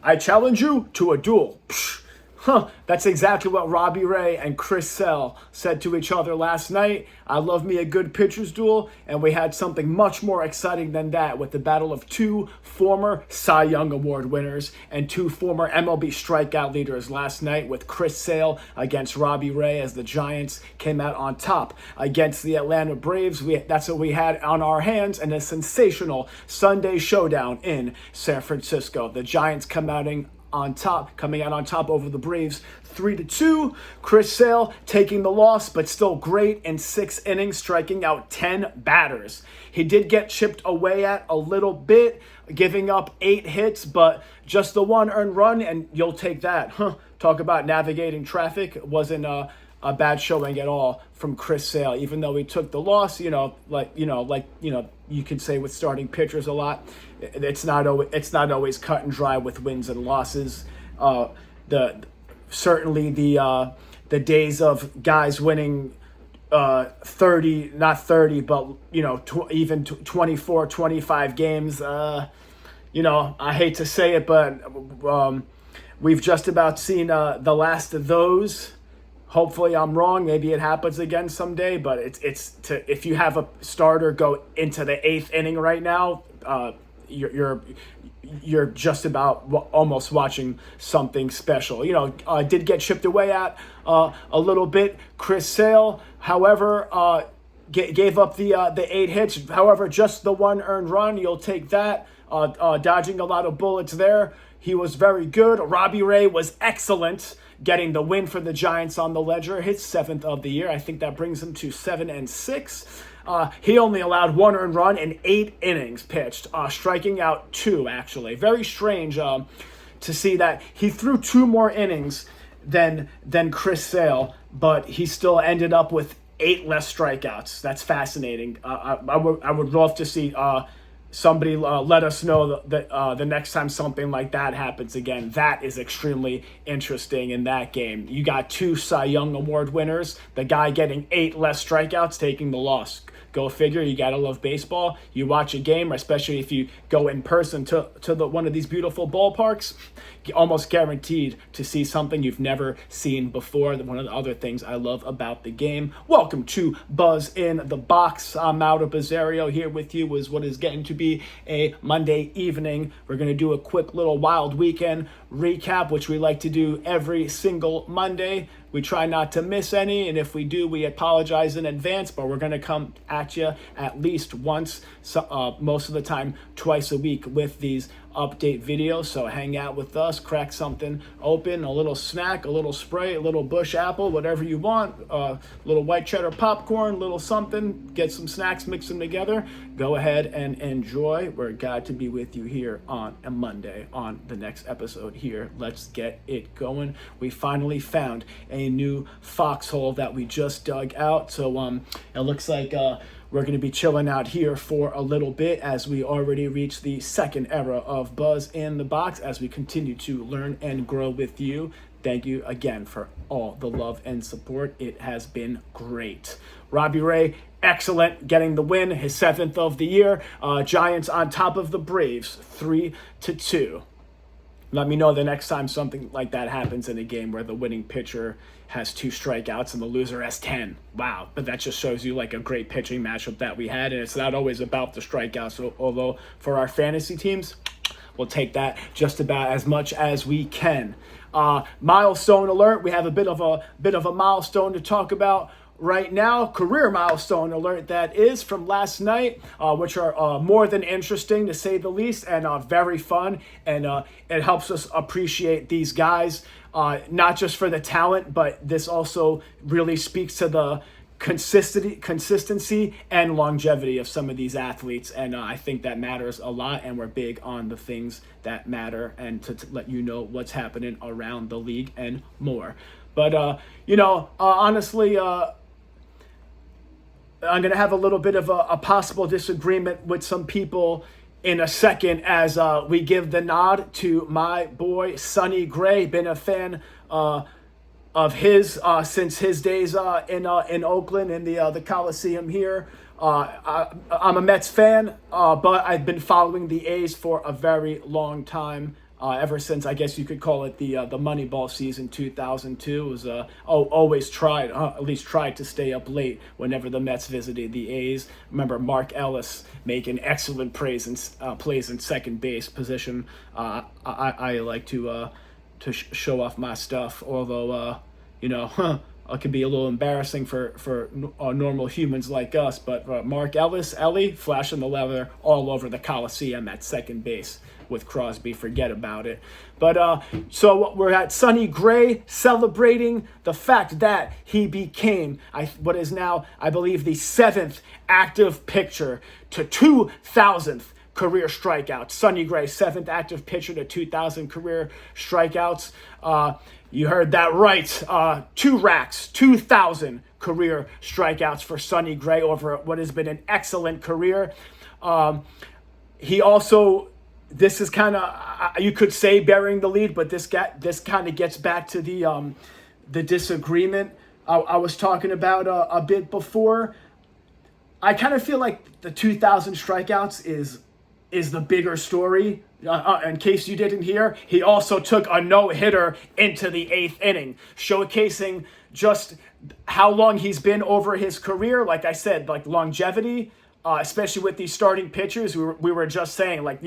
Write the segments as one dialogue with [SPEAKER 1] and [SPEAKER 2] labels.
[SPEAKER 1] I challenge you to a duel. Psh. Huh, that's exactly what Robbie Ray and Chris Sale said to each other last night. I love me a good pitcher's duel, and we had something much more exciting than that with the battle of two former Cy Young Award winners and two former MLB strikeout leaders last night with Chris Sale against Robbie Ray as the Giants came out on top against the Atlanta Braves. That's what we had on our hands in a sensational Sunday showdown in San Francisco. The Giants coming out on top over the Braves 3-2. Chris Sale taking the loss, but still great in 6 innings, striking out 10 batters. He did get chipped away at a little bit, giving up 8 hits, but just the 1 earned run, and you'll take that. Talk about navigating traffic. It wasn't a bad showing at all from Chris Sale, even though he took the loss. You could say with starting pitchers a lot, it's not always cut and dry with wins and losses. Certainly the days of guys winning 30, not 30, but even 24, 25 games. I hate to say it, but we've just about seen the last of those. Hopefully I'm wrong. Maybe it happens again someday. But if you have a starter go into the 8th inning right now, you're just about almost watching something special. Did get chipped away at a little bit. Chris Sale, however, gave up the 8 hits. However, just the 1 earned run. You'll take that. Dodging a lot of bullets there. He was very good. Robbie Ray was excellent, getting the win for the Giants on the ledger, his 7th of the year. I think that brings him to 7-6. He only allowed 1 earned run in 8 innings pitched, striking out 2, actually. Very strange to see that he threw 2 more innings than Chris Sale, but he still ended up with 8 less strikeouts. That's fascinating. I would love to see somebody let us know that the next time something like that happens again. That is extremely interesting in that game. You got 2 Cy Young Award winners, the guy getting 8 less strikeouts, taking the loss. Go figure. You gotta love baseball. You watch a game, especially if you go in person to one of these beautiful ballparks, you're almost guaranteed to see something you've never seen before. One of the other things I love about the game. Welcome to Buzz in the Box. I'm Mauro Bizzario here with you as what is getting to be a Monday evening. We're gonna do a quick little wild weekend recap, which we like to do every single Monday. We try not to miss any, and if we do, we apologize in advance, but we're going to come at you at least once, most of the time twice a week with these update videos. So hang out with us, crack something open, a little snack, a little spray, a little bush apple, whatever you want, a little white cheddar popcorn, little something, get some snacks, mix them together. Go ahead and enjoy. We're glad to be with you here on a Monday on the next episode here. Let's get it going. We finally found a new foxhole that we just dug out. So it looks like we're going to be chilling out here for a little bit as we already reach the 2nd era of Buzz in the Box as we continue to learn and grow with you. Thank you again for all the love and support. It has been great. Robbie Ray, excellent, getting the win, his 7th of the year. Giants on top of the Braves, 3-2. Let me know the next time something like that happens in a game where the winning pitcher has 2 strikeouts and the loser has 10. Wow. But that just shows you like a great pitching matchup that we had. And it's not always about the strikeouts, although for our fantasy teams, we'll take that just about as much as we can. Milestone alert. We have a bit of a milestone to talk about right now. Career milestone alert that is from last night, which are more than interesting to say the least, and very fun, and it helps us appreciate these guys, not just for the talent, but this also really speaks to the consistency and longevity of some of these athletes, and I think that matters a lot, and we're big on the things that matter and to let you know what's happening around the league and more. But honestly, I'm going to have a little bit of a possible disagreement with some people in a second as we give the nod to my boy Sonny Gray. Been a fan of his since his days in Oakland in the Coliseum here. I'm a Mets fan, but I've been following the A's for a very long time. ever since, I guess you could call it the Moneyball season 2002. It was always tried, at least tried to stay up late whenever the Mets visited the A's. Remember Mark Ellis making excellent plays in second base position. I like to show off my stuff, although it can be a little embarrassing for normal humans like us. But Mark Ellie, flashing the leather all over the Coliseum at second base with Crosby. Forget about it. But so we're at Sonny Gray celebrating the fact that he became what is now, I believe, the 7th active pitcher to 2,000th career strikeouts. Sonny Gray, 7th active pitcher to 2,000 career strikeouts. You heard that right. 2 racks, 2,000 career strikeouts for Sonny Gray over what has been an excellent career. He also, this is kind of, you could say burying the lead, but this kind of gets back to the disagreement I was talking about a bit before. I kind of feel like the 2,000 strikeouts is the bigger story. In case you didn't hear, he also took a no-hitter into the 8th inning, showcasing just how long he's been over his career. Like I said, like longevity, especially with these starting pitchers. We were just saying, like,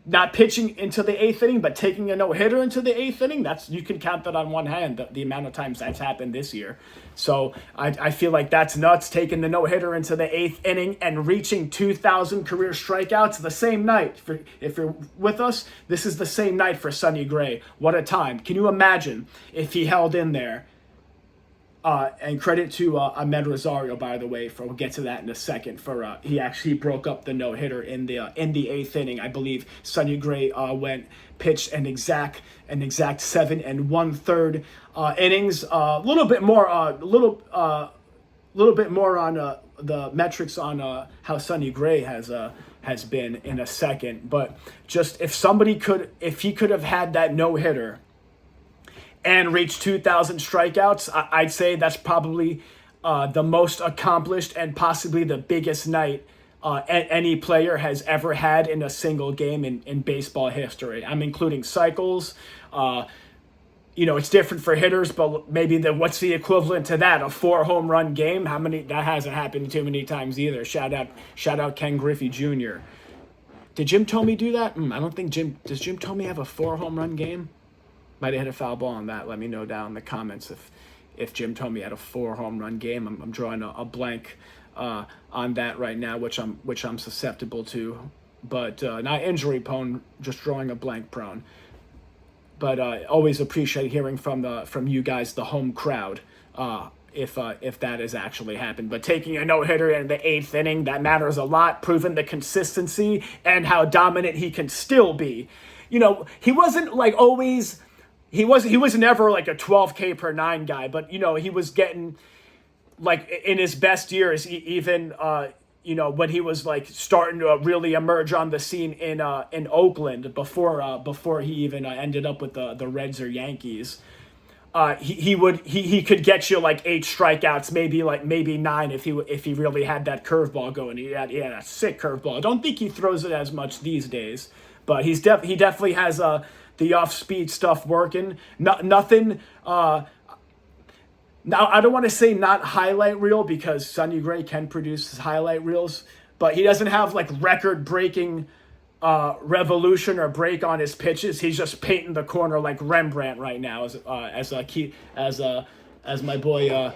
[SPEAKER 1] not pitching into the 8th inning, but taking a no-hitter into the 8th inning, you can count that on one hand, the amount of times that's happened this year. So I feel like that's nuts, taking the no-hitter into the 8th inning and reaching 2,000 career strikeouts the same night. If you're with us, this is the same night for Sonny Gray. What a time. Can you imagine if he held in there? And credit to Ahmed Rosario, by the way, we'll get to that in a second. He actually broke up the no-hitter in the 8th inning. I believe Sonny Gray pitched an exact 7 1/3 innings. A little bit more on the metrics on how Sonny Gray has been in a second. But just if he could have had that no-hitter and reached 2,000 strikeouts, I'd say that's probably the most accomplished and possibly the biggest night any player has ever had in a single game in baseball history. I'm including cycles. It's different for hitters, but maybe what's the equivalent to that? A 4 home run game? That hasn't happened too many times either. Shout out Ken Griffey Jr. Did Jim Thome do that? I don't think does Jim Thome have a 4 home run game? Might have hit a foul ball on that. Let me know down in the comments if Jim Thome had a 4 home run game. I'm drawing a blank on that right now, which I'm susceptible to, but not injury prone, just drawing a blank prone. But always appreciate hearing from you guys, the home crowd, if that has actually happened. But taking a no-hitter in the 8th inning, that matters a lot. Proving the consistency and how dominant he can still be. He wasn't like always. He was never like a 12K per 9 guy, but he was getting, like, in his best years, even when he was like starting to really emerge on the scene in Oakland before he even ended up with the Reds or Yankees. He could get you like 8 strikeouts, maybe 9 if he really had that curveball going. He had a sick curveball. I don't think he throws it as much these days, but he definitely has the off-speed stuff working. Nothing. Now, I don't want to say not highlight reel, because Sonny Gray can produce highlight reels, but he doesn't have like record-breaking revolution or break on his pitches. He's just painting the corner like Rembrandt right now, as my boy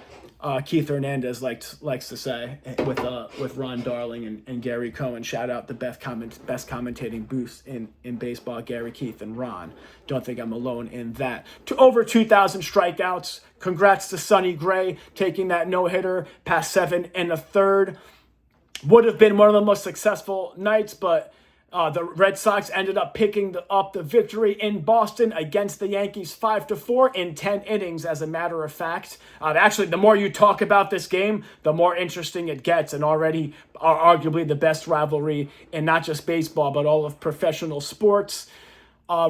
[SPEAKER 1] Keith Hernandez likes to say, with Ron Darling and Gary Cohen. Shout out the best commentating booths in baseball, Gary, Keith, and Ron. Don't think I'm alone in that. Over 2,000 strikeouts. Congrats to Sonny Gray taking that no-hitter past 7 1/3. Would have been one of the most successful nights, but the Red Sox ended up picking up the victory in Boston against the Yankees 5-4 in 10 innings, as a matter of fact. Actually, the more you talk about this game, the more interesting it gets, and already arguably the best rivalry in not just baseball, but all of professional sports.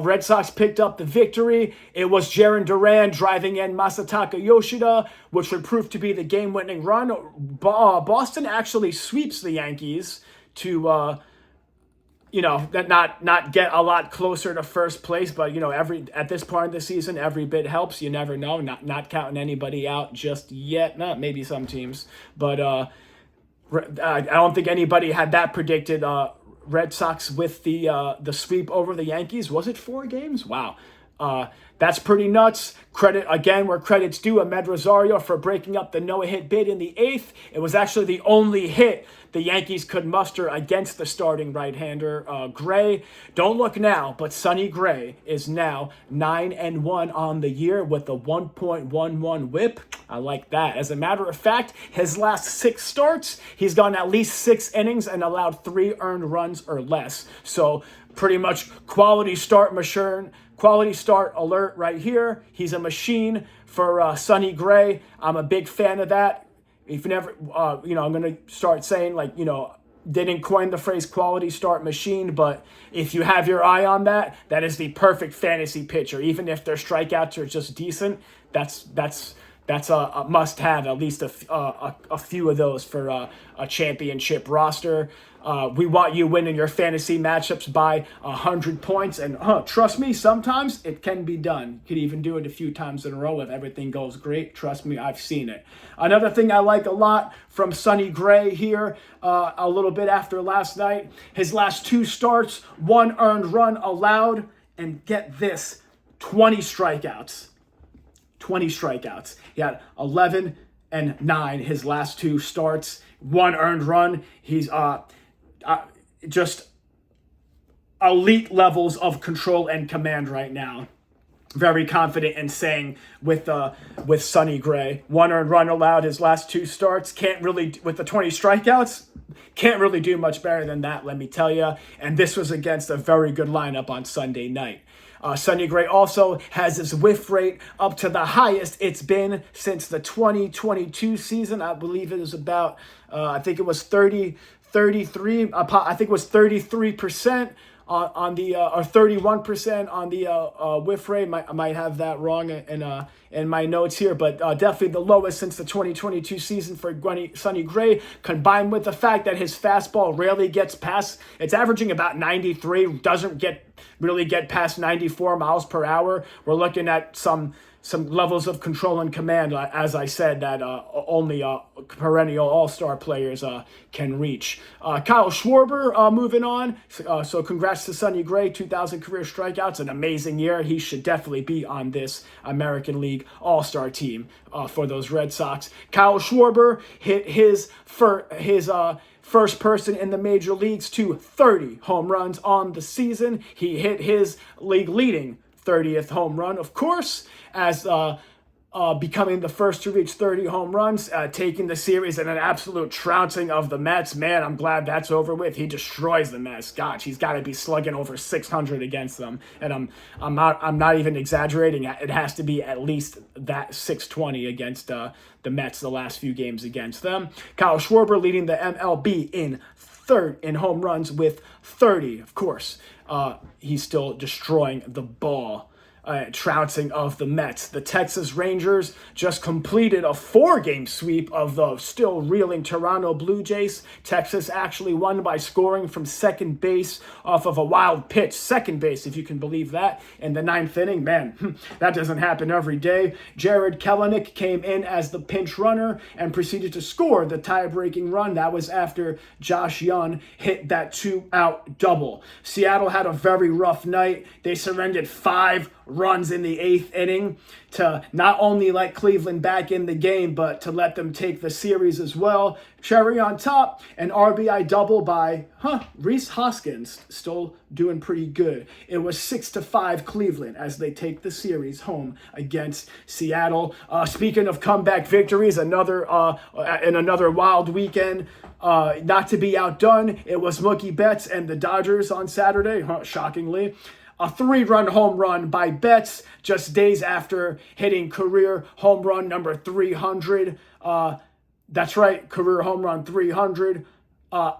[SPEAKER 1] Red Sox picked up the victory. It was Jarren Duran driving in Masataka Yoshida, which would prove to be the game-winning run. Boston actually sweeps the Yankees to that not get a lot closer to first place, but every at this point of the season, every bit helps. You never know. Not counting anybody out just yet. Not maybe some teams, but I don't think anybody had that predicted. Red Sox with the sweep over the Yankees. Was it 4 games? Wow. That's pretty nuts. Credit again where credit's due. Ahmed Rosario for breaking up the no-hit bid in the 8th. It was actually the only hit the Yankees could muster against the starting right-hander, Gray. Don't look now, but Sonny Gray is now 9-1 on the year with a 1.11 whip. I like that. As a matter of fact, his last 6 starts, he's gone at least 6 innings and allowed 3 earned runs or less. So pretty much quality start alert right here. He's a machine for Sonny Gray. I'm a big fan of that. If you never, I'm going to start saying didn't coin the phrase quality start machine, but if you have your eye on that, that is the perfect fantasy pitcher. Even if their strikeouts are just decent, that's a must-have. At least a few of those for a championship roster. We want you winning your fantasy matchups by 100 points. And trust me, sometimes it can be done. You could even do it a few times in a row if everything goes great. Trust me, I've seen it. Another thing I like a lot from Sonny Gray here, a little bit after last night, his last 2 starts, 1 earned run allowed, and get this, 20 strikeouts. 20 strikeouts. He had 11 and 9 his last 2 starts, 1 earned run. He's just elite levels of control and command right now. Very confident in saying with Sonny Gray, 1 earned run allowed his last 2 starts. Can't really, with the 20 strikeouts, can't really do much better than that, let me tell you. And this was against a very good lineup on Sunday night. Sonny Gray also has his whiff rate up to the highest it's been since the 2022 season. I believe it was about, I think it was 33%, I think it was 33% on the, or 31% on the whiff rate. I might have that wrong in my notes here, but definitely the lowest since the 2022 season for Sonny Gray, combined with the fact that his fastball rarely gets past, it's averaging about 93, doesn't really get past 94 miles per hour. We're looking at some levels of control and command, as I said, that only perennial all-star players can reach. Kyle Schwarber moving on. So congrats to Sonny Gray, 2,000 career strikeouts, an amazing year. He should definitely be on this American League all-star team for those Red Sox. Kyle Schwarber hit his first person in the major leagues to 30 home runs on the season. He hit his league-leading 30th home run, of course, as becoming the first to reach 30 home runs, taking the series in an absolute trouncing of the Mets. Man, I'm glad that's over with. He destroys the Mets. Gosh, he's got to be slugging over 600 against them, and I'm not even exaggerating. It has to be at least that 620 against the Mets the last few games against them. Kyle Schwarber leading the MLB in third in home runs with 30. Of course, he's still destroying the ball. Trouncing of the Mets. The Texas Rangers just completed a 4-game sweep of the still reeling Toronto Blue Jays. Texas actually won by scoring from second base off of a wild pitch. Second base, if you can believe that, in the 9th inning. Man, that doesn't happen every day. Jared Kelenic came in as the pinch runner and proceeded to score the tie-breaking run. That was after Josh Young hit that 2-out double. Seattle had a very rough night. They surrendered 5 runs in the 8th inning to not only let Cleveland back in the game, but to let them take the series as well. Cherry on top, an RBI double by Rhys Hoskins, still doing pretty good. It was 6-5 Cleveland as they take the series home against Seattle. Speaking of comeback victories, another wild weekend. Not to be outdone, it was Mookie Betts and the Dodgers on Saturday, shockingly. A 3-run home run by Betts just days after hitting career home run number 300. That's right, career home run 300. A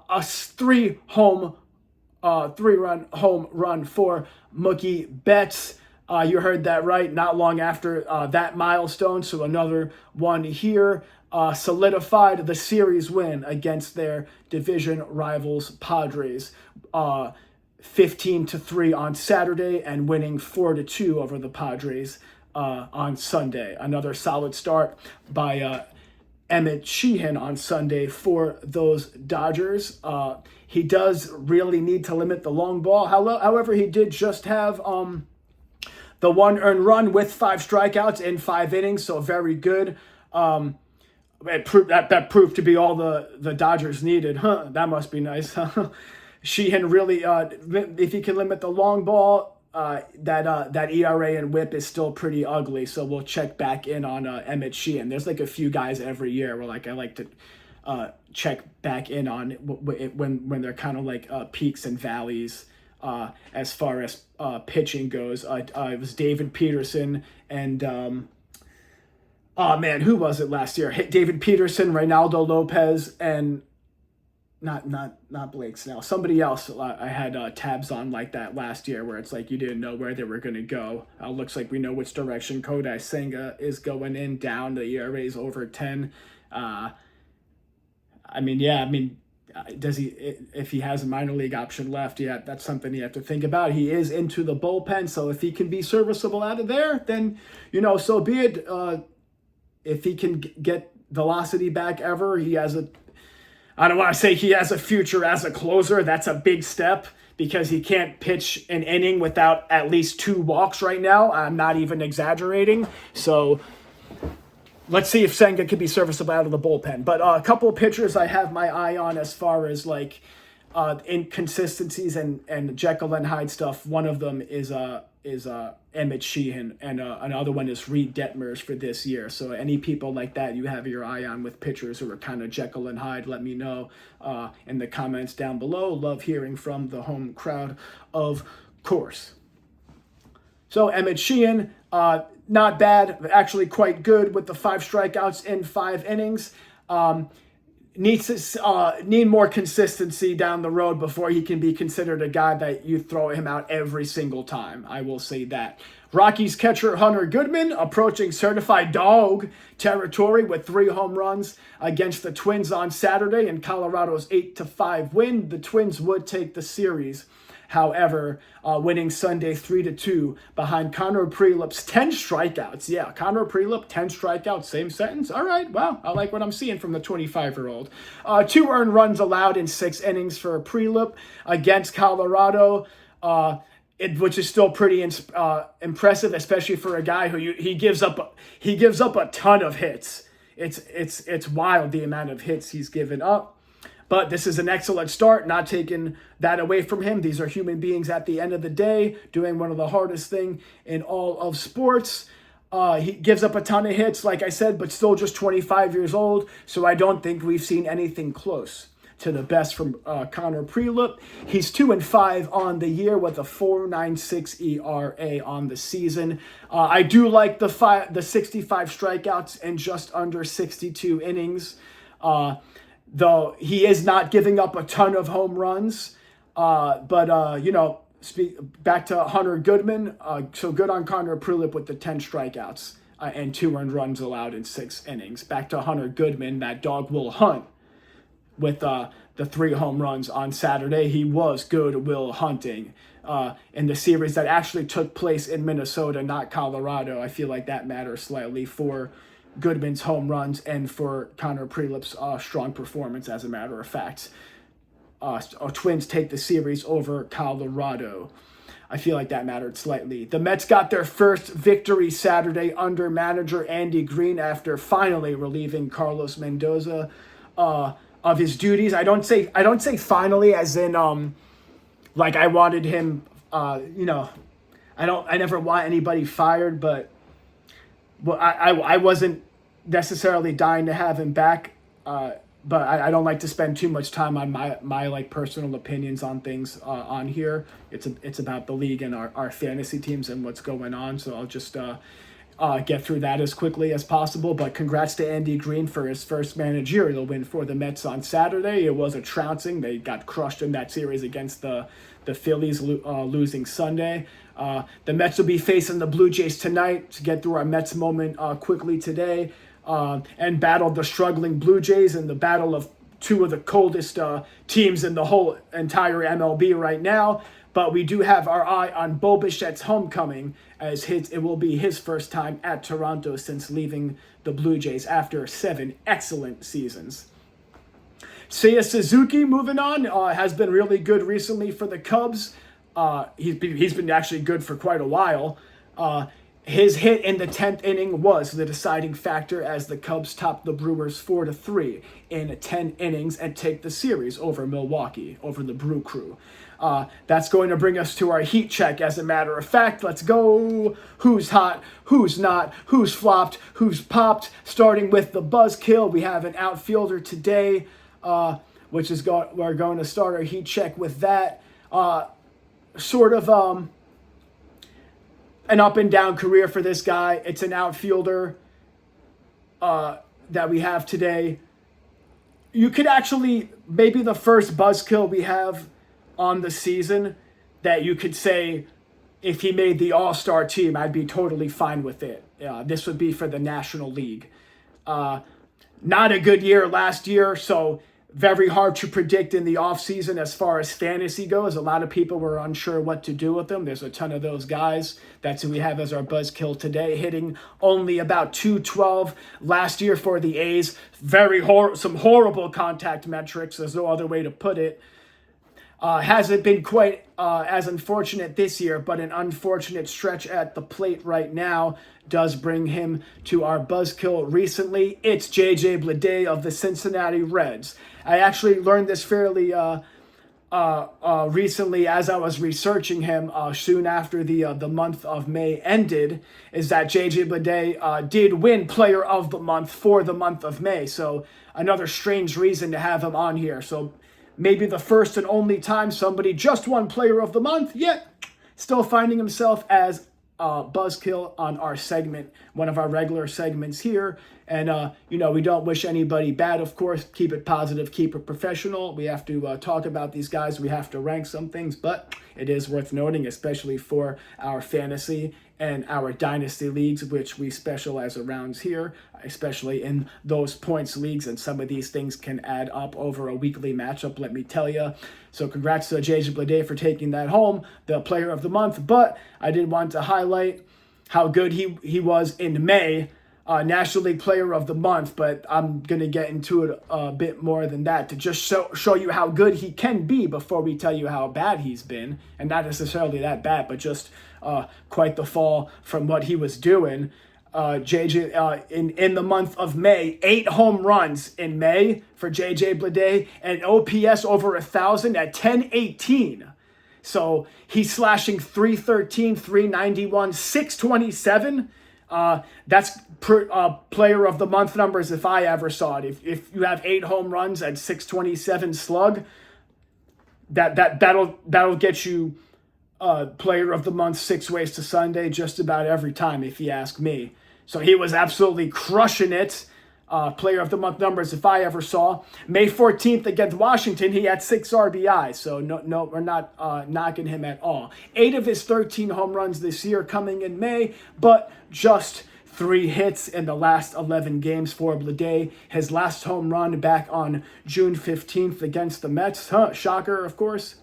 [SPEAKER 1] 3-run home run for Mookie Betts. You heard that right, not long after that milestone. So another one here. Solidified the series win against their division rivals, Padres. 15-3 on Saturday and winning 4-2 over the Padres on Sunday. Another solid start by Emmett Sheehan on Sunday for those Dodgers. He does really need to limit the long ball. However, he did just have the one earned run with 5 strikeouts in 5 innings, so very good. That proved to be all the Dodgers needed. That must be nice. Sheehan really, if he can limit the long ball, that ERA and WHIP is still pretty ugly. So we'll check back in on Emmett Sheehan. There's like a few guys every year where I like to check back in on when they're kind of like peaks and valleys as far as pitching goes. It was David Peterson and oh man, who was it last year? David Peterson, Reynaldo Lopez, and not Blake Snell. Somebody else I had tabs on like that last year, where it's like you didn't know where they were going to go. Looks like we know which direction Kodai Senga is going in, down. The ERA is over 10. Does he? If he has a minor league option left, yeah, that's something you have to think about. He is into the bullpen, so if he can be serviceable out of there, then so be it. If he can get velocity back ever, he has I don't want to say he has a future as a closer. That's a big step because he can't pitch an inning without at least 2 walks right now. I'm not even exaggerating. So let's see if Senga can be serviceable out of the bullpen. But a couple of pitchers I have my eye on as far as like inconsistencies and Jekyll and Hyde stuff. One of them is Emmett Sheehan, and another one is Reed Detmers for this year. So any people like that you have your eye on with pitchers who are kind of Jekyll and Hyde, let me know in the comments down below. Love hearing from the home crowd, of course. So Emmett Sheehan, not bad, actually quite good with the 5 strikeouts in 5 innings. Need more consistency down the road before he can be considered a guy that you throw him out every single time. I will say that. Rockies catcher Hunter Goodman approaching certified dog territory with 3 home runs against the Twins on Saturday in Colorado's 8-5 win. The Twins would take the series, however, winning Sunday 3-2 behind Connor Prelip's 10 strikeouts. Yeah, Connor Prelip, 10 strikeouts, same sentence. All right, well, I like what I'm seeing from the 25-year-old. 2 earned runs allowed in 6 innings for Prelip against Colorado, which is still pretty impressive, especially for a guy who he gives up a ton of hits. It's wild the amount of hits he's given up. But this is an excellent start, not taking that away from him. These are human beings at the end of the day, doing one of the hardest things in all of sports. He gives up a ton of hits, like I said, but still just 25 years old. So I don't think we've seen anything close to the best from Connor Prelip. He's 2-5 on the year with a 4.96 ERA on the season. I do like the 65 strikeouts in just under 62 innings. Though he is not giving up a ton of home runs. Back to Hunter Goodman. So good on Connor Prelip with the 10 strikeouts and 2 earned runs allowed in 6 innings. Back to Hunter Goodman, that dog will hunt with the 3 home runs on Saturday. He was good will hunting in the series that actually took place in Minnesota, not Colorado. I feel like that matters slightly for Goodman's home runs and for Connor Prelip's strong performance, as a matter of fact. Twins take the series over Colorado. I feel like that mattered slightly. The Mets got their first victory Saturday under manager Andy Green after finally relieving Carlos Mendoza of his duties. I don't say finally as in like I wanted him. I never want anybody fired, but. Well, I wasn't necessarily dying to have him back, but I don't like to spend too much time on my like personal opinions on things on here. It's about the league and our fantasy teams and what's going on. So I'll just get through that as quickly as possible. But congrats to Andy Green for his first managerial win for the Mets on Saturday. It was a trouncing. They got crushed in that series against the Phillies, losing Sunday. The Mets will be facing the Blue Jays tonight to get through our Mets moment quickly today and battle the struggling Blue Jays in the battle of 2 of the coldest teams in the whole entire MLB right now. But we do have our eye on Bo Bichette's homecoming, as it will be his first time at Toronto since leaving the Blue Jays after 7 excellent seasons. Seiya Suzuki, moving on, has been really good recently for the Cubs. He's been actually good for quite a while. His hit in the 10th inning was the deciding factor as the Cubs topped the Brewers 4-3 in 10 innings and take the series over Milwaukee, over the Brew Crew. That's going to bring us to our heat check, as a matter of fact. Let's go. Who's hot? Who's not? Who's flopped? Who's popped? Starting with the buzzkill, we have an outfielder today, which is we're going to start our heat check with that. Sort of an up and down career for this guy. It's an outfielder that we have today. You could actually, maybe the first buzzkill we have on the season that you could say, if he made the All-Star team, I'd be totally fine with it. This would be for the National League. Not a good year last year, so very hard to predict in the offseason as far as fantasy goes. A lot of people were unsure what to do with them. There's a ton of those guys. That's who we have as our buzzkill today, hitting only about .212 last year for the A's. Some horrible contact metrics. There's no other way to put it. Hasn't been quite as unfortunate this year, but an unfortunate stretch at the plate right now does bring him to our buzzkill recently. It's J.J. Bleday of the Cincinnati Reds. I actually learned this fairly recently as I was researching him soon after the month of May ended, is that J.J. Bleday did win Player of the Month for the month of May. So another strange reason to have him on here. So maybe the first and only time somebody just won Player of the Month, yet still finding himself as buzzkill on our segment, one of our regular segments here. And, we don't wish anybody bad, of course. Keep it positive, keep it professional. We have to talk about these guys. We have to rank some things, but it is worth noting, especially for our fantasy and our dynasty leagues, which we specialize around here, especially in those points leagues. And some of these things can add up over a weekly matchup, let me tell you. So congrats to J.J. Bleday for taking that home, the Player of the Month. But I did want to highlight how good he was in May, National League Player of the Month. But I'm going to get into it a bit more than that to just show you how good he can be before we tell you how bad he's been. And not necessarily that bad, but just quite the fall from what he was doing. JJ in the month of May, 8 home runs in May for JJ Bleday, and OPS over 1,000 at 1018. So he's slashing 313, 391, 627. That's Player of the Month numbers if I ever saw it. If you have 8 home runs at 627 slug, that'll get you Player of the Month 6 ways to Sunday just about every time, if you ask me. So he was absolutely crushing it. Player of the Month numbers if I ever saw. May 14th against Washington, he had 6 RBIs. So no, we're not knocking him at all. 8 of his 13 home runs this year coming in May, but just 3 hits in the last 11 games for Bleday. His last home run back on June 15th against the Mets. Shocker, of course.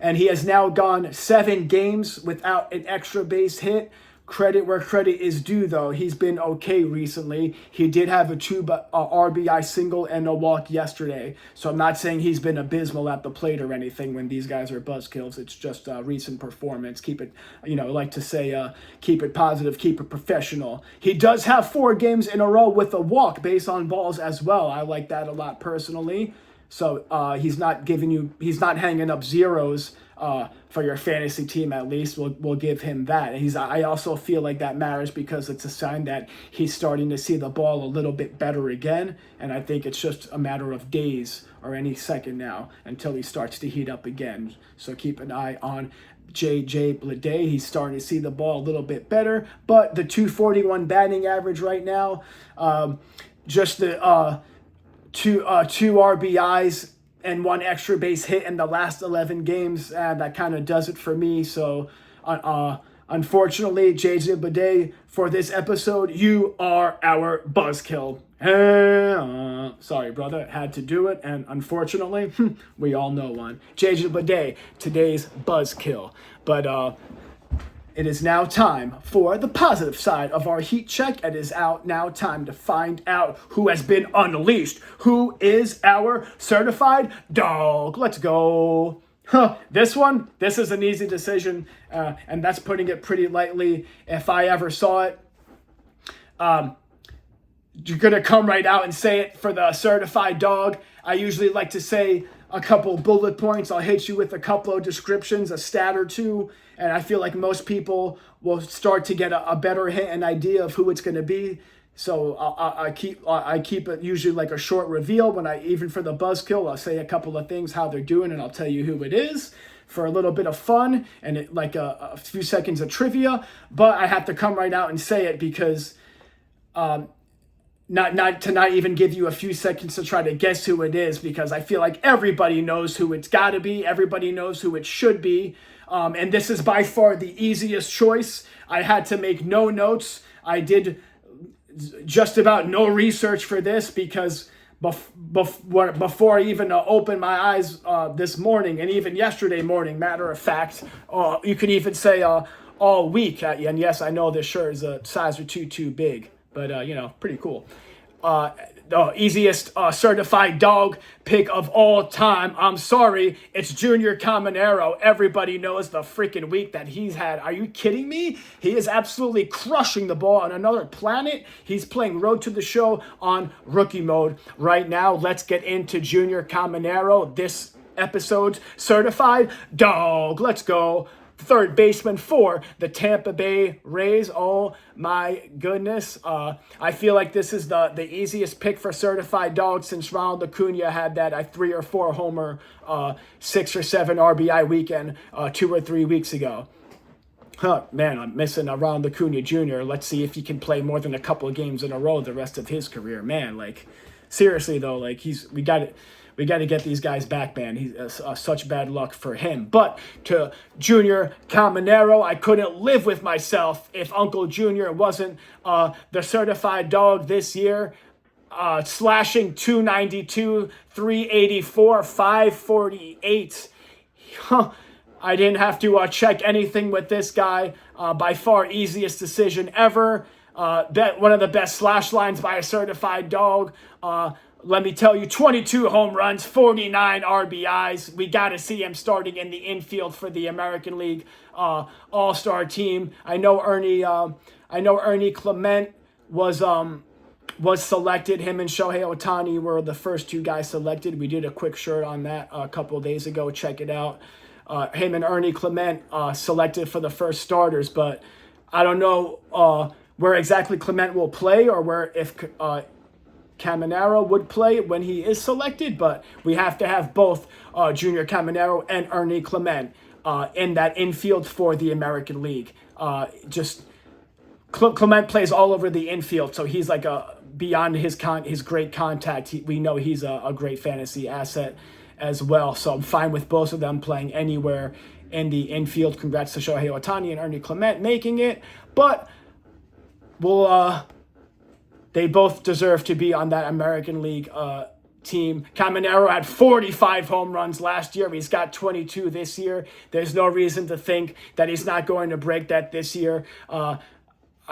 [SPEAKER 1] And he has now gone 7 games without an extra base hit. Credit where credit is due, though. He's been okay recently. He did have a 2 RBI single and a walk yesterday. So I'm not saying he's been abysmal at the plate or anything when these guys are buzzkills. It's just recent performance. Keep it, like to say, keep it positive, keep it professional. He does have 4 games in a row with a walk based on balls as well. I like that a lot personally. So he's not hanging up zeros for your fantasy team, at least. We'll give him that. I also feel like that matters because it's a sign that he's starting to see the ball a little bit better again. And I think it's just a matter of days or any second now until he starts to heat up again. So keep an eye on J.J. Bleday. He's starting to see the ball a little bit better. But the 241 batting average right now, just the two RBIs and 1 extra base hit in the last 11 games. That kind of does it for me. So Unfortunately, JJ Bidet, for this episode, you are our buzzkill. Sorry, brother, had to do it, and unfortunately, we all know one. JJ Bidet, today's buzzkill. But it is now time for the positive side of our heat check. It is now time to find out who has been unleashed. Who is our certified dog? Let's go. This is an easy decision, and that's putting it pretty lightly. If I ever saw it, you're going to come right out and say it for the certified dog. I usually like to say a couple bullet points. I'll hit you with a couple of descriptions, a stat or two, and I feel like most people will start to get a better hint and idea of who it's going to be. So I keep it usually like a short reveal. Even for the buzzkill, I'll say a couple of things, how they're doing, and I'll tell you who it is for a little bit of fun and a few seconds of trivia. But I have to come right out and say it because not even give you a few seconds to try to guess who it is, because I feel like everybody knows who it's got to be. Everybody knows who it should be. And this is by far the easiest choice. I had to make no notes. I did just about no research for this because before I even opened my eyes this morning, and even yesterday morning, matter of fact, you could even say all week. And yes, I know this shirt is a size or two too big, but pretty cool. The easiest certified dog pick of all time. I'm sorry, it's Junior Caminero. Everybody knows the freaking week that he's had. Are you kidding me? He is absolutely crushing the ball on another planet. He's playing Road to the Show on rookie mode right now. Let's get into Junior Caminero. This episode's certified dog. Let's go. Third baseman for the Tampa Bay Rays. Oh my goodness. I feel like this is the easiest pick for certified dog since Ronald Acuna had that 3 or 4 homer, 6 or 7 RBI weekend 2 or 3 weeks ago. Man, I'm missing Ronald Acuna Jr. Let's see if he can play more than a couple of games in a row the rest of his career. Man, seriously though, we got it. We got to get these guys back, man. He's such bad luck for him. But to Junior Caminero, I couldn't live with myself if Uncle Junior wasn't the certified dog this year. Slashing 292, 384, 548. I didn't have to check anything with this guy. By far easiest decision ever. One of the best slash lines by a certified dog. Let me tell you, 22 home runs, 49 RBIs. We got to see him starting in the infield for the American League All-Star team. I know Ernie Clement was selected. Him and Shohei Ohtani were the first 2 guys selected. We did a quick shirt on that a couple of days ago. Check it out. Him and Ernie Clement selected for the first starters, but I don't know where exactly Clement will play or if Caminero would play when he is selected, but we have to have both Junior Caminero and Ernie Clement in that infield for the American League. Clement plays all over the infield, so he's beyond his great contact. We know he's a great fantasy asset as well, so I'm fine with both of them playing anywhere in the infield. Congrats to Shohei Ohtani and Ernie Clement making it, but they both deserve to be on that American League team. Caminero had 45 home runs last year. He's got 22 this year. There's no reason to think that he's not going to break that this year. I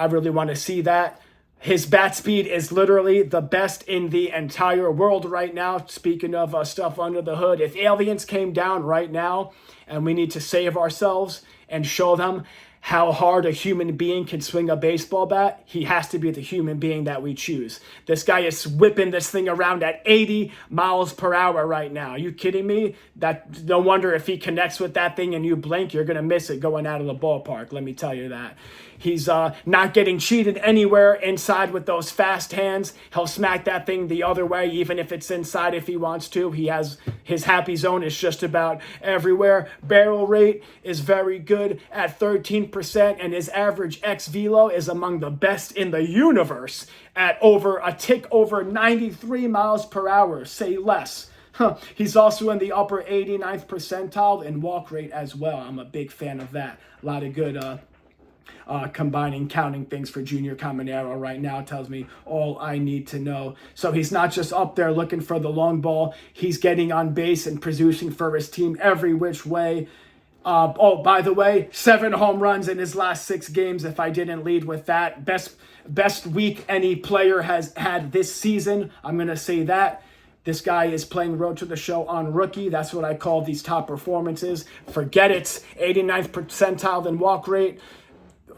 [SPEAKER 1] really want to see that. His bat speed is literally the best in the entire world right now. Speaking of stuff under the hood, if aliens came down right now and we need to save ourselves and show them how hard a human being can swing a baseball bat, he has to be the human being that we choose. This guy is whipping this thing around at 80 miles per hour right now. Are you kidding me? No wonder if he connects with that thing and you blink, you're going to miss it going out of the ballpark. Let me tell you that. He's not getting cheated anywhere inside with those fast hands. He'll smack that thing the other way, even if it's inside if he wants to. He has his happy zone is just about everywhere. Barrel rate is very good at 13%, and his average ex-velo is among the best in the universe at a tick over 93 miles per hour. Say less. He's also in the upper 89th percentile in walk rate as well. I'm a big fan of that. A lot of good Combining counting things for Junior Caminero right now tells me all I need to know. So he's not just up there looking for the long ball. He's getting on base and producing for his team every which way. By the way, 7 home runs in his last 6 games, if I didn't lead with that. Best week any player has had this season. I'm going to say that. This guy is playing Road to the Show on rookie. That's what I call these top performances. Forget it. 89th percentile in walk rate.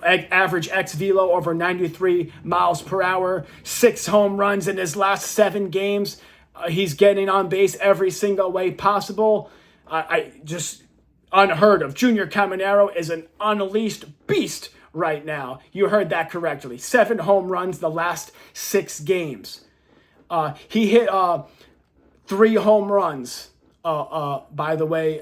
[SPEAKER 1] Average ex-velo over 93 miles per hour. 6 home runs in his last 7 games. He's getting on base every single way possible. I just unheard of. Junior Caminero is an unleashed beast right now. You heard that correctly. 7 home runs the last 6 games. He hit 3 home runs, by the way,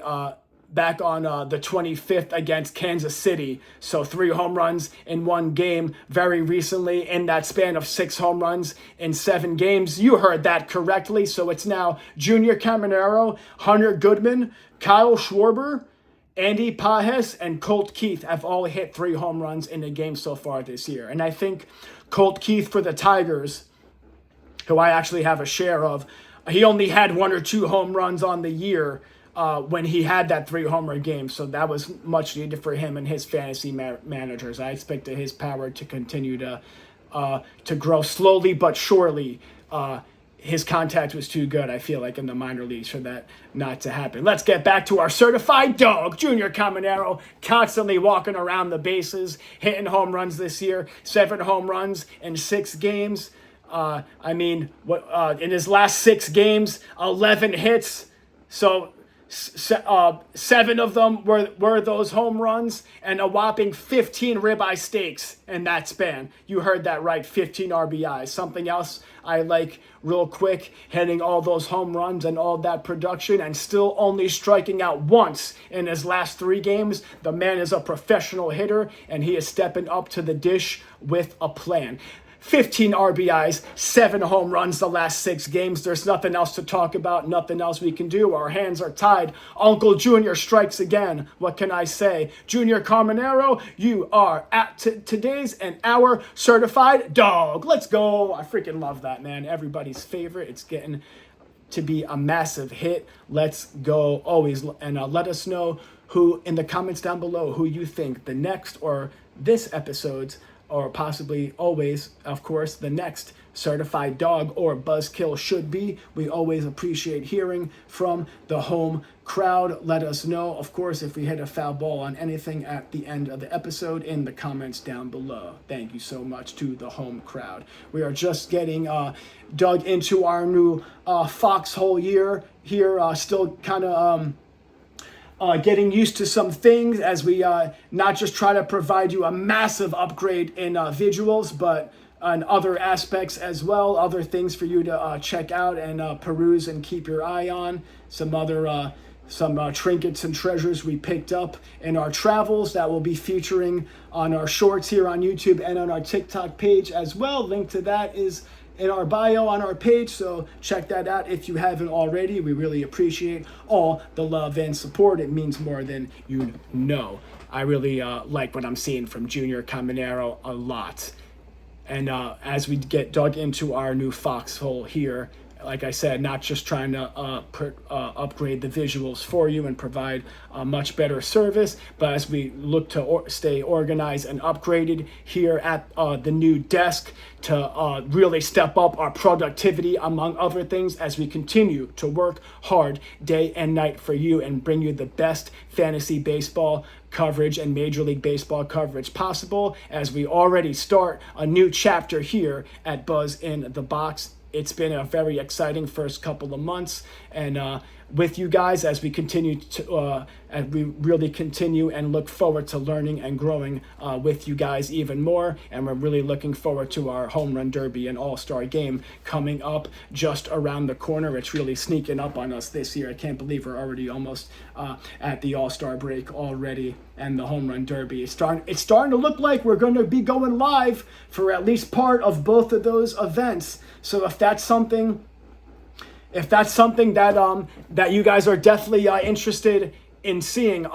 [SPEAKER 1] back on the 25th against Kansas City. So 3 home runs in 1 game very recently in that span of 6 home runs in 7 games. You heard that correctly. So it's now Junior Caminero, Hunter Goodman, Kyle Schwarber, Andy Pajes, and Colt Keith have all hit 3 home runs in a game so far this year. And I think Colt Keith for the Tigers, who I actually have a share of, he only had 1 or 2 home runs on the year when he had that 3 homer game. So that was much needed for him and his fantasy managers. I expect his power to continue to grow slowly but surely. His contact was too good, I feel like, in the minor leagues for that not to happen. Let's get back to our certified dog, Junior Caminero, constantly walking around the bases, hitting home runs this year. 7 home runs in 6 games. In his last 6 games, 11 hits. So 7 of them were those home runs, and a whopping 15 ribeye steaks in that span. You heard that right, 15 RBIs. Something else I like real quick, hitting all those home runs and all that production and still only striking out once in his last 3 games. The man is a professional hitter, and he is stepping up to the dish with a plan. 15 RBIs, 7 home runs the last 6 games. There's nothing else to talk about, nothing else we can do. Our hands are tied. Uncle Junior strikes again. What can I say? Junior Caminero, you are at today's and our certified dog. Let's go. I freaking love that, man. Everybody's favorite. It's getting to be a massive hit. Let's go always. And let us know who in the comments down below who you think the next or this episode's or possibly always, of course, the next certified dog or buzzkill should be. We always appreciate hearing from the home crowd. Let us know, of course, if we hit a foul ball on anything at the end of the episode in the comments down below. Thank you so much to the home crowd. We are just getting dug into our new foxhole year here, still kind of getting used to some things as we not just try to provide you a massive upgrade in visuals, but on other aspects as well, other things for you to check out and peruse and keep your eye on. Some other trinkets and treasures we picked up in our travels that will be featuring on our shorts here on YouTube and on our TikTok page as well. Link to that is in our bio on our page, so check that out if you haven't already. We really appreciate all the love and support. It means more than you know. I really like what I'm seeing from Junior Caminero a lot. And as we get dug into our new foxhole here, like I said, not just trying to upgrade the visuals for you and provide a much better service, but as we look to stay organized and upgraded here at the new desk to really step up our productivity, among other things, as we continue to work hard day and night for you and bring you the best fantasy baseball coverage and Major League Baseball coverage possible, as we already start a new chapter here at Buzz in the Box. It's been a very exciting first couple of months, and with you guys as we continue to, and we really continue and look forward to learning and growing with you guys even more. And we're really looking forward to our Home Run Derby and All-Star Game coming up just around the corner. It's really sneaking up on us this year. I can't believe we're already almost at the All-Star break already, and the Home Run Derby. It's starting to look like we're going to be going live for at least part of both of those events. So if that's something that that you guys are definitely interested in seeing,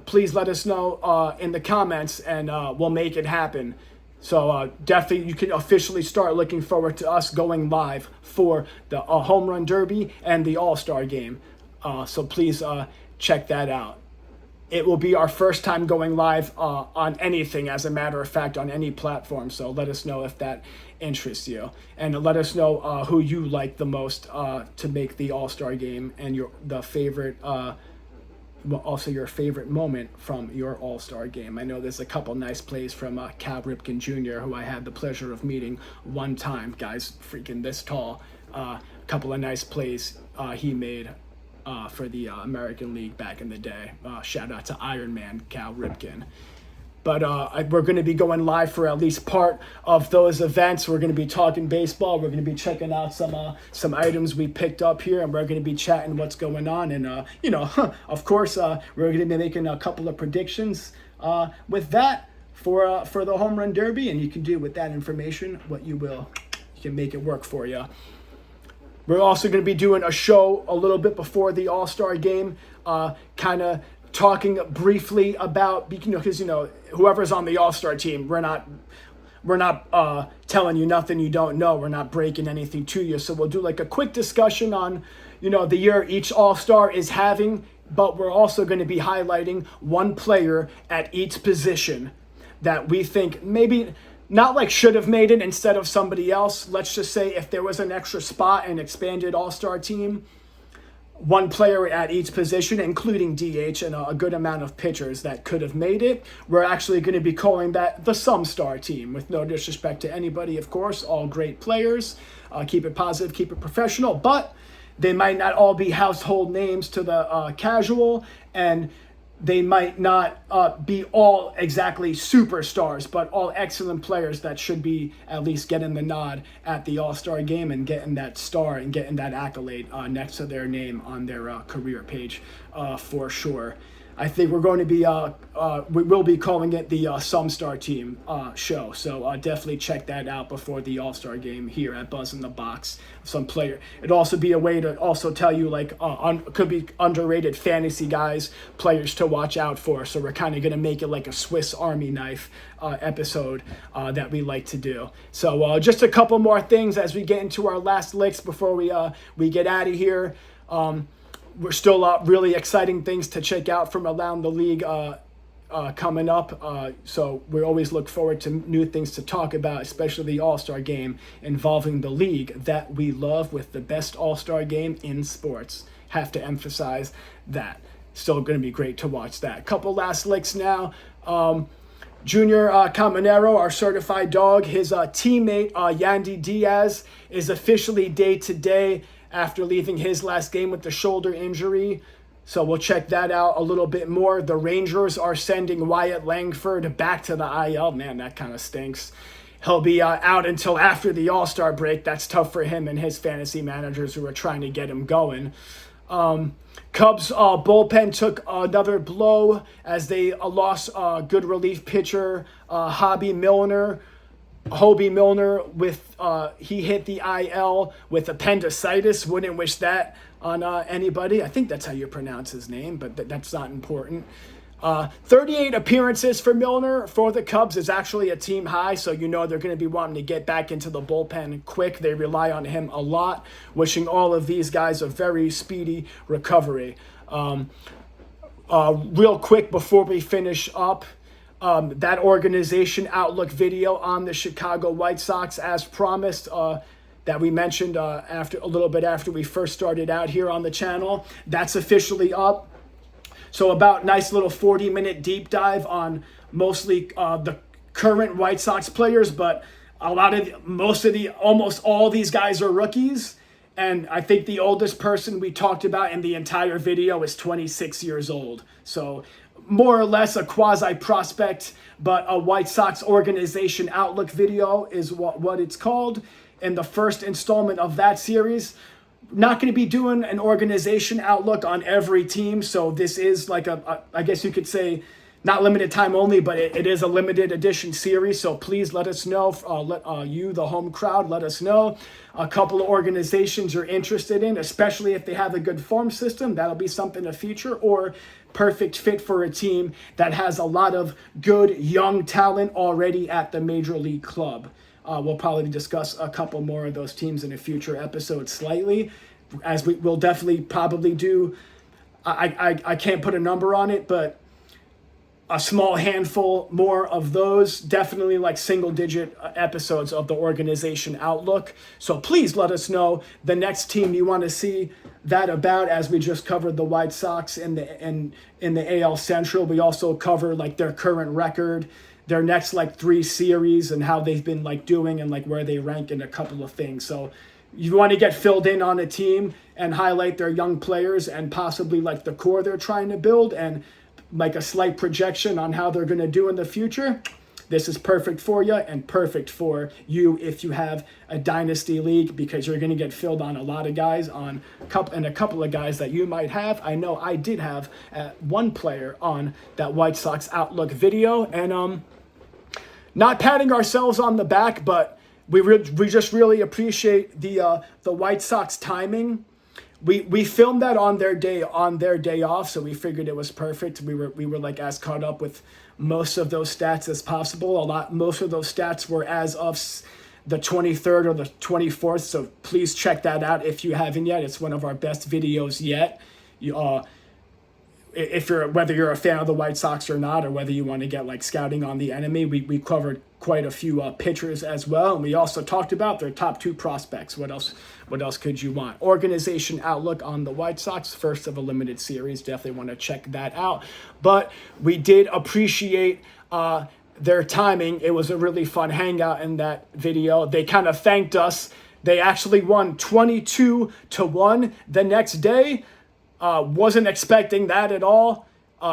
[SPEAKER 1] please let us know in the comments, and we'll make it happen. So definitely you can officially start looking forward to us going live for the Home Run Derby and the All-Star Game. So please check that out. It will be our first time going live on anything, as a matter of fact, on any platform. So let us know if that interests you. And let us know who you like the most to make the All-Star Game, and the favorite also your favorite moment from your All-Star Game. I know there's a couple nice plays from Cal Ripken Jr., who I had the pleasure of meeting one time. Guy's freaking this tall. A couple of nice plays he made for the American League back in the day. Shout out to Iron Man Cal Ripken. But we're going to be going live for at least part of those events. We're going to be talking baseball. We're going to be checking out some items we picked up here, and we're going to be chatting what's going on. And, of course, we're going to be making a couple of predictions with that for the Home Run Derby. And you can do with that information what you will. You can make it work for you. We're also going to be doing a show a little bit before the All-Star Game, kind of talking briefly about, because whoever's on the All-Star team, we're not telling you nothing you don't know. We're not breaking anything to you. So we'll do like a quick discussion on the year each All-Star is having, but we're also going to be highlighting one player at each position that we think maybe not like should have made it instead of somebody else. Let's just say if there was an extra spot in expanded All-Star team, one player at each position, including DH, and a good amount of pitchers that could have made it. We're actually going to be calling that the Some Star team, with no disrespect to anybody, of course. All great players. Keep it positive, keep it professional, but they might not all be household names to the casual, and they might not be all exactly superstars, but all excellent players that should be at least getting the nod at the All-Star Game and getting that star and getting that accolade next to their name on their career page for sure. I think we're going to be, we will be calling it the Some Star Team show. So definitely check that out before the All-Star Game here at Buzz in the Box. Some player. It'd also be a way to also tell you could be underrated fantasy guys, players to watch out for. So we're kind of going to make it like a Swiss Army knife episode that we like to do. So just a couple more things as we get into our last licks before we get out of here. We're still really exciting things to check out from around the league coming up. So we always look forward to new things to talk about, especially the All-Star Game involving the league that we love, with the best All-Star Game in sports. Have to emphasize that. Still going to be great to watch that. Couple last licks now. Junior Caminero, our certified dog, his teammate Yandy Diaz is officially day-to-day after leaving his last game with the shoulder injury. So we'll check that out a little bit more. The Rangers are sending Wyatt Langford back to the IL. Man, that kind of stinks. He'll be out until after the All-Star break. That's tough for him and his fantasy managers who are trying to get him going. Cubs bullpen took another blow as they lost good relief pitcher Hobie Milner. With he hit the IL with appendicitis. Wouldn't wish that on anybody. I think that's how you pronounce his name, but that's not important. 38 appearances for Milner for the Cubs is actually a team high, so they're going to be wanting to get back into the bullpen quick. They rely on him a lot. Wishing all of these guys a very speedy recovery. Real quick before we finish up, that organization outlook video on the Chicago White Sox, as promised, that we mentioned a little bit after we first started out here on the channel, that's officially up. So about nice little 40-minute deep dive on mostly the current White Sox players, but almost all these guys are rookies. And I think the oldest person we talked about in the entire video is 26 years old. So more or less a quasi-prospect, but a White Sox organization outlook video is what it's called. In the first installment of that series, not going to be doing an organization outlook on every team. So this is like I guess you could say, not limited time only, but it is a limited edition series. So please let us know, you, the home crowd, let us know a couple of organizations you're interested in, especially if they have a good farm system. That'll be something to feature. Or perfect fit for a team that has a lot of good young talent already at the major league club. We'll probably discuss a couple more of those teams in a future episode slightly, as we'll definitely probably do. I can't put a number on it, but a small handful more of those, definitely like single digit episodes of the organization outlook. So please let us know the next team you want to see that about, as we just covered the White Sox in the AL Central. We also cover like their current record, their next like 3 series, and how they've been like doing and like where they rank in a couple of things. So you want to get filled in on a team and highlight their young players and possibly like the core they're trying to build and like a slight projection on how they're going to do in the future. This is perfect for you, and perfect for you if you have a dynasty league, because you're going to get filled on a lot of guys and a couple of guys that you might have. I know I did have one player on that White Sox Outlook video, and not patting ourselves on the back, but we just really appreciate the White Sox timing. We filmed that on their day off, so we figured it was perfect. We were like as caught up with most of those stats as possible. Most of those stats were as of the 23rd or the 24th, so please check that out if you haven't yet. It's one of our best videos yet. Whether you're a fan of the White Sox or not, or whether you want to get like scouting on the enemy, we covered quite a few pitchers as well, and we also talked about their top 2 prospects. What else could you want? Organization outlook on the White Sox, first of a limited series. Definitely want to check that out. But we did appreciate their timing. It was a really fun hangout in that video. They kind of thanked us. They actually won 22-1 the next day. Wasn't expecting that at all.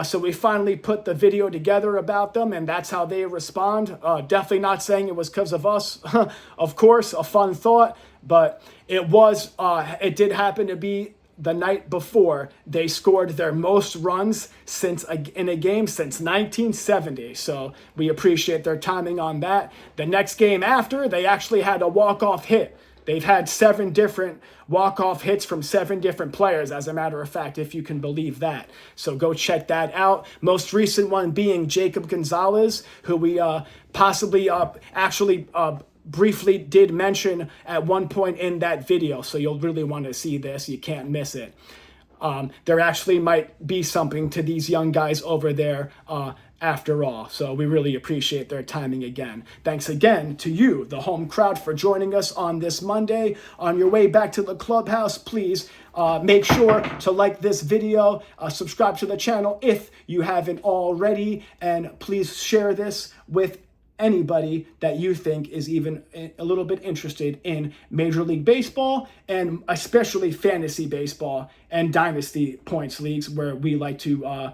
[SPEAKER 1] So we finally put the video together about them, and that's how they respond. Definitely not saying it was because of us. Of course, a fun thought, but it did happen to be the night before they scored their most runs in a game since 1970. So we appreciate their timing on that. The next game after, they actually had a walk-off hit. They've had 7 different walk-off hits from 7 different players, as a matter of fact, if you can believe that. So go check that out. Most recent one being Jacob Gonzalez, who we possibly briefly did mention at one point in that video. So you'll really want to see this. You can't miss it. There actually might be something to these young guys over there after all. So we really appreciate their timing again. Thanks again to you, the home crowd, for joining us on this Monday. On your way back to the clubhouse, please make sure to like this video, subscribe to the channel if you haven't already, and please share this with anybody that you think is even a little bit interested in Major League Baseball, and especially fantasy baseball and dynasty points leagues, where we like to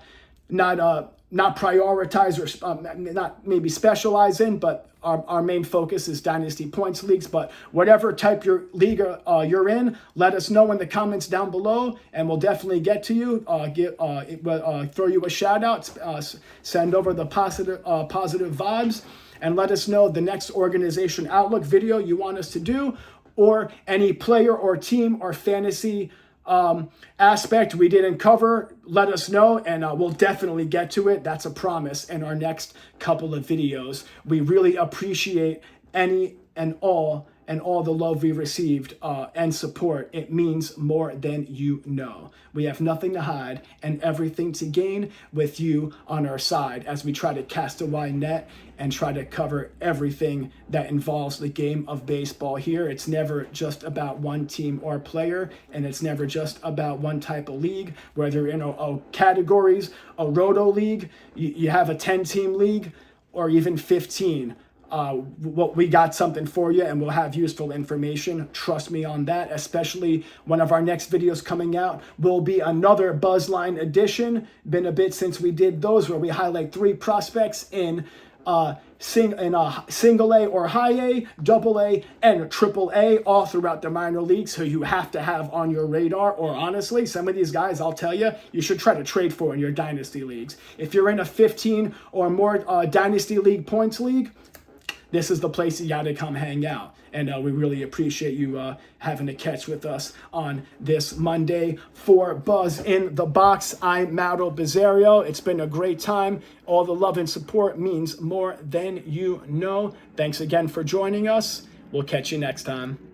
[SPEAKER 1] not prioritize or not maybe specialize in, but our main focus is dynasty points leagues. But whatever type your league you're in, let us know in the comments down below, and we'll definitely get to you. Throw you a shout out, send over the positive vibes, and let us know the next organization outlook video you want us to do, or any player or team or fantasy aspect we didn't cover. Let us know, and we'll definitely get to it. That's a promise in our next couple of videos. We really appreciate any and all the love we received and support. It means more than you know. We have nothing to hide and everything to gain with you on our side, as we try to cast a wide net and try to cover everything that involves the game of baseball here. It's never just about one team or player, and it's never just about one type of league, whether in a categories, a roto league, you have a 10-team league, or even 15. We got something for you, and we'll have useful information. Trust me on that. Especially one of our next videos coming out will be another Buzzline edition. Been a bit since we did those, where we highlight 3 prospects in single A or high A, double A, and triple A, all throughout the minor leagues, who you have to have on your radar. Or honestly, some of these guys, I'll tell you, you should try to trade for in your dynasty leagues. If you're in a 15 or more dynasty league points league, this is the place you got to come hang out. and we really appreciate you having a catch with us on this Monday. For Buzz in the Box, I'm Mauro Bizzario. It's been a great time. All the love and support means more than you know. Thanks again for joining us. We'll catch you next time.